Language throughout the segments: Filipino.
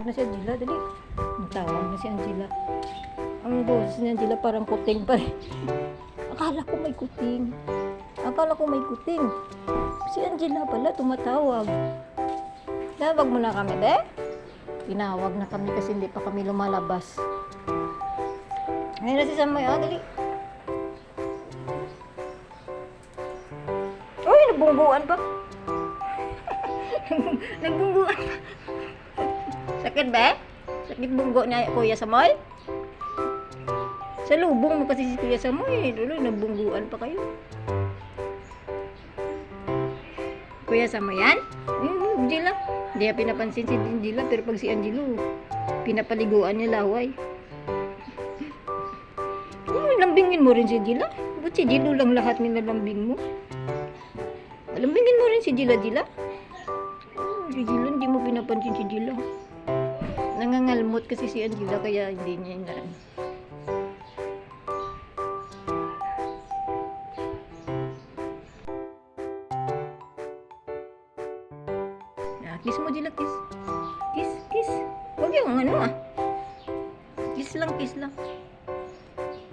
na si Angela, dali. Tawag na si Angela. Ang boses ni Angela parang kuting pa rin. Akala ko may kuting. Si Angela pala tumatawag. Tawag mo na kami, be? Tinawag na kami kasi hindi pa kami lumalabas. Ngayon na si Samoy, dali. Uy, nagbungguan pa. Nagbungguan pa. Sakit ba? Sakit bunggo na Kuya Samoy? Sa lubong mo kasi si Kuya Samoy. Dulo, nagbungguan pa kayo. Kuya Samoy yan? Angela. Hindi niya pinapansin si Angela, pero pag si Angelo, pinapaliguan niya laway. Lambingin mo rin si Angela. Ba't si Angelo lang lahat nilalambing mo? Lambingin mo rin si Angela. Si Angela, hindi mo pinapansin si Angela. Nangangalmot kasi si Angela, kaya hindi niya inaan. Kiss mo, Angela, kiss. Kiss. Huwag yung ano Kiss lang.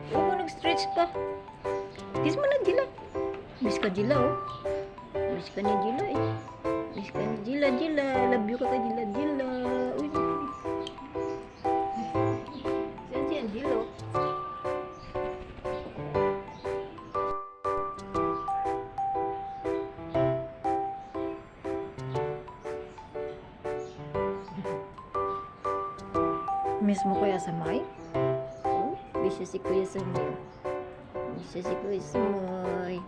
Huwag mo nag-stretch pa. Kiss mo na, Angela. Miss ka, Angela, oh. Miss ka ni Angela, eh. Miss ka ni Angela. Love you ka kay Angela. Uy. Saan si Angelo? Miss mo Kuya Samoy? Miss si Kuya Samoy. Si Kuya Samoy.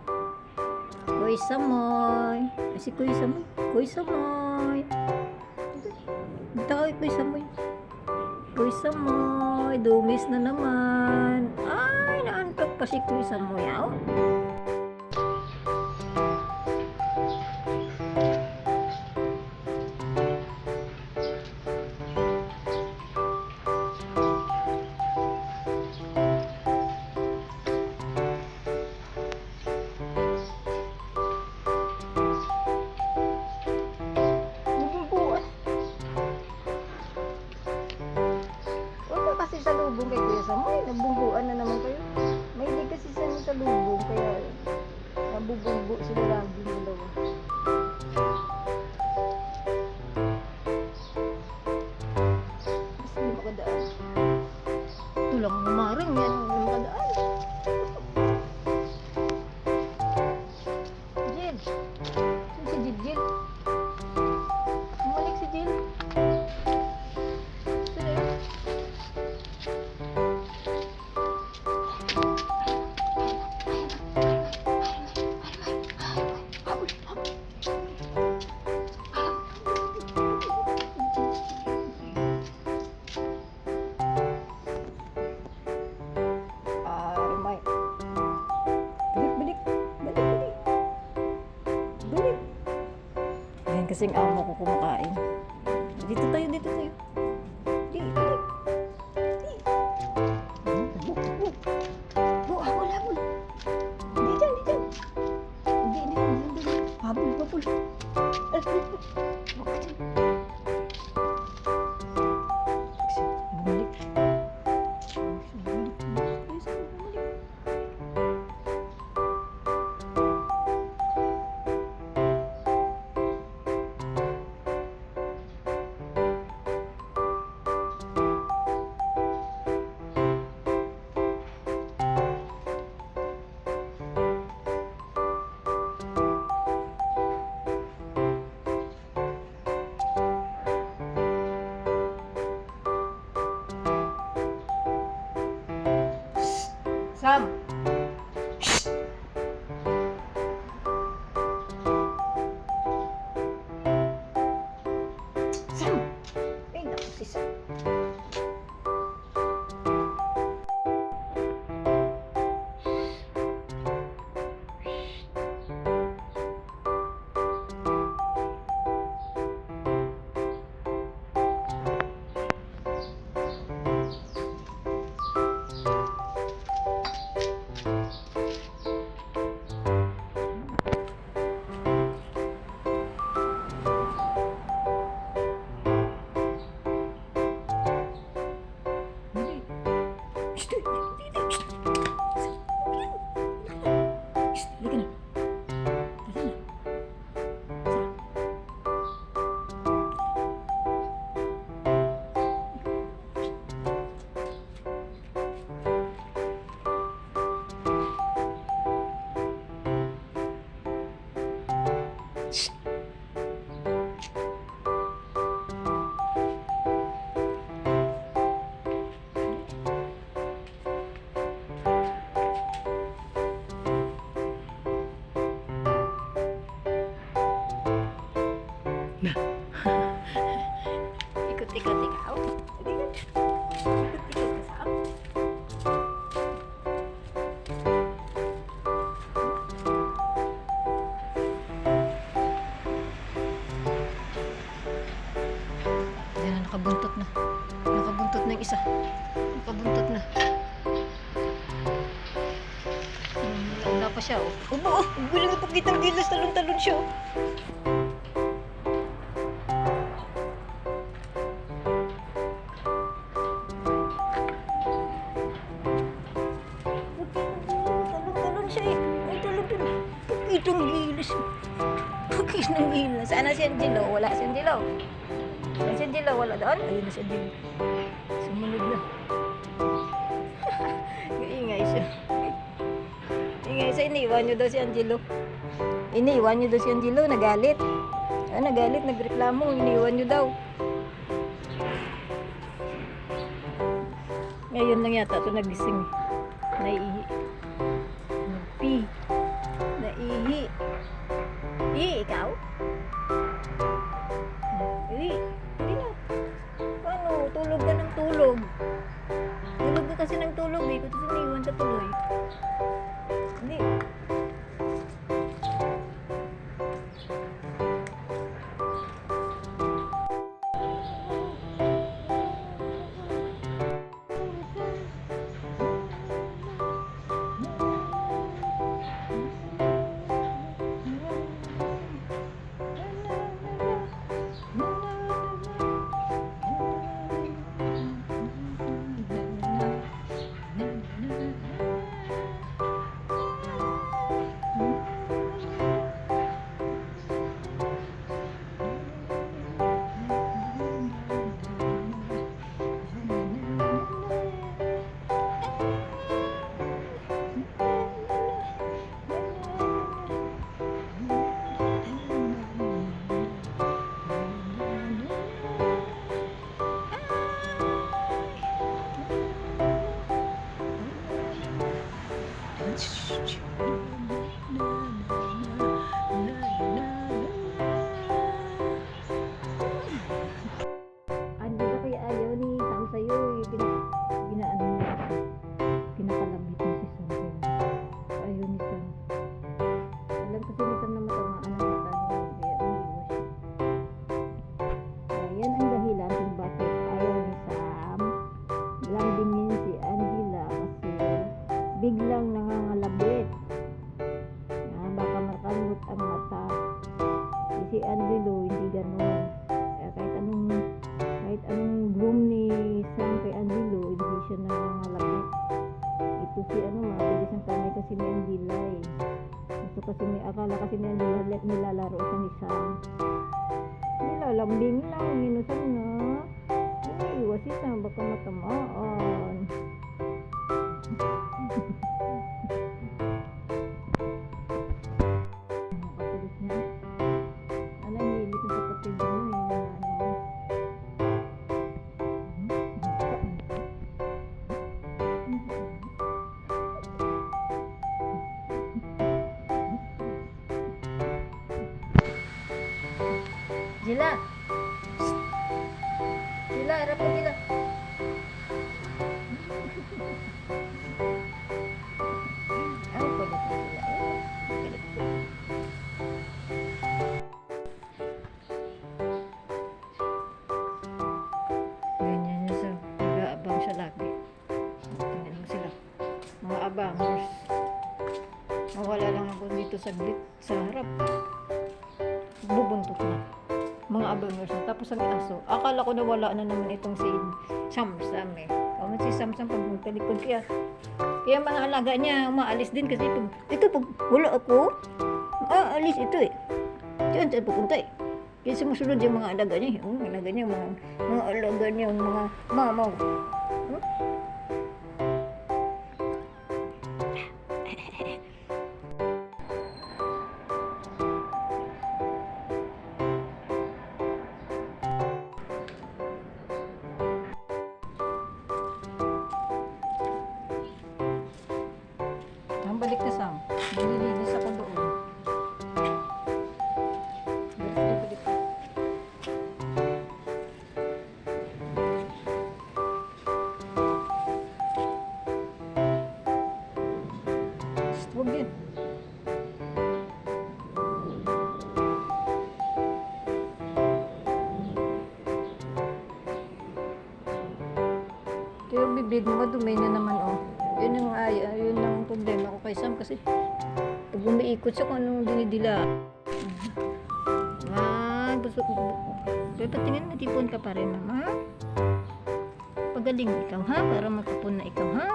Tawag Kuya Samoy. Kuya Samoy, dungis na naman. Ay, naantok pa si Kuya Samoy, sa lubong kay Kuya Samoy, nabungguan na naman kayo. May hindi kasi sa lubong, kaya nabubunggo sila lagi ng dalawa. Mas hindi makadaan. Ito lang umarang yan, hindi makadaan. Jill! Saan si Jill? Bumalik si Jill. Ayan kasing amo ko kumakain. Dito tayo. Di. Habol. Di dyan. Di. Habol. Huwag ka dyan. Bumalik. Sam! Shh! Sam! Ay, naku si Sam. ikot-ikot ikaw. Ikot-ikot ka, Sam. Yan na, nakabuntot na. Nakabuntot na yung isa. Nakabuntot na. Wala pa siya, oh. Ubo, oh. Gulang ang pagkitang gilas, talon-talon siya, oh. Talon-talon siya, eh. Ay, talon-talon. Pagkitang gilas. Pagkitang gilas. Sana si Angelo? Wala si Angelo. Si Angelo, wala doon? Ayun na si Angelo. Sumunod na. Ingay siya. Ingay siya. Iniwan niyo daw si Angelo. Iniwan niyo daw si Angelo. Nagalit. Ah, nagalit. Nagreklamo. Iniwan niyo daw. Ngayon lang yata ito nagising. Naihi. Nagpi. Naihi. Ikaw? Hindi na. Paano? Tulog ka ng tulog. Tulog ka kasi ng tulog eh. Kung sumiwan sa tuloy. Hindi. Ano ba kaya ayaw ni Sam sa'yo eh. Ginaano niya. Pinakalabit mo si Sam sa'yo. Ayaw ni Sam. Alam kasi ni Sam na matamaan ang mata niya. Kaya umiiwas siya. Ayan ang dahilan kung bakit ayaw ni Sam lambingin si Angela kasi biglang nangangalabit. Baka makalmot ang mata. Si Angelo hindi ganun. Kaya kahit anong groom ni Sam kay Angelo, hindi siya nangangalabit. Ito si mabilis ang kamay kasi ni Angela eh. Gusto kasi akala kasi ni Angela nilalaro siya ni Sam. Nilalambing lang, minusan na. Iwas si Sam, baka matamaan. Jila. Jila, harap mo Jila. Ang kulit na Jila. Ganyan niya sa nag-aabang siya lagi. Tingnan mo sila. Mga abangers. Mawala lang ako dito saglit sa harap. Bubuntot na. Mga abangers na. Tapos ang aso. Akala ko nawala na naman itong si Samsam eh. Kaman si Samsam pag talikod kaya mga alaga niya umaalis din kasi pag wala ako, alis ito eh. Diyan saan pupunta eh. Kaya sumusunod yung mga alaga niya. Mga alaga niya, mga alaga niya, mga mamaw. Balik na Sam. Nililinis ako doon. Balik. Yung bibig mo, madumi na naman, oh. Yun ang problema ko kay Sam kasi pag umiikot siya kung anong dinidila. Busog. Patingin, natipon ka pa rin, mama. Pagaling ikaw, ha? Para magkapon na ikaw, ha?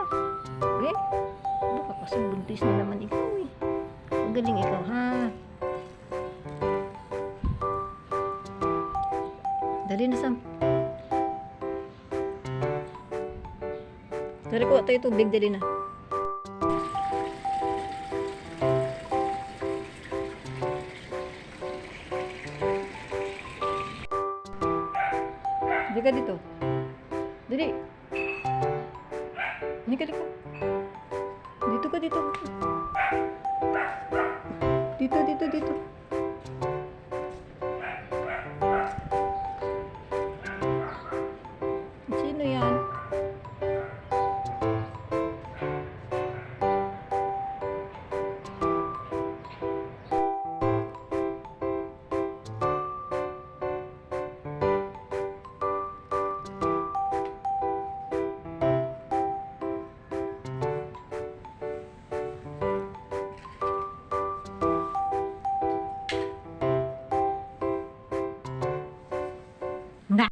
Okay? Baka kasi buntis na naman ikaw, eh. Pagaling ikaw, ha? Dali na, Sam. Dari ko tayo tubig, dali na. Dali ka dito. Dali. Hindi ka dito. Dito ka dito. Dito.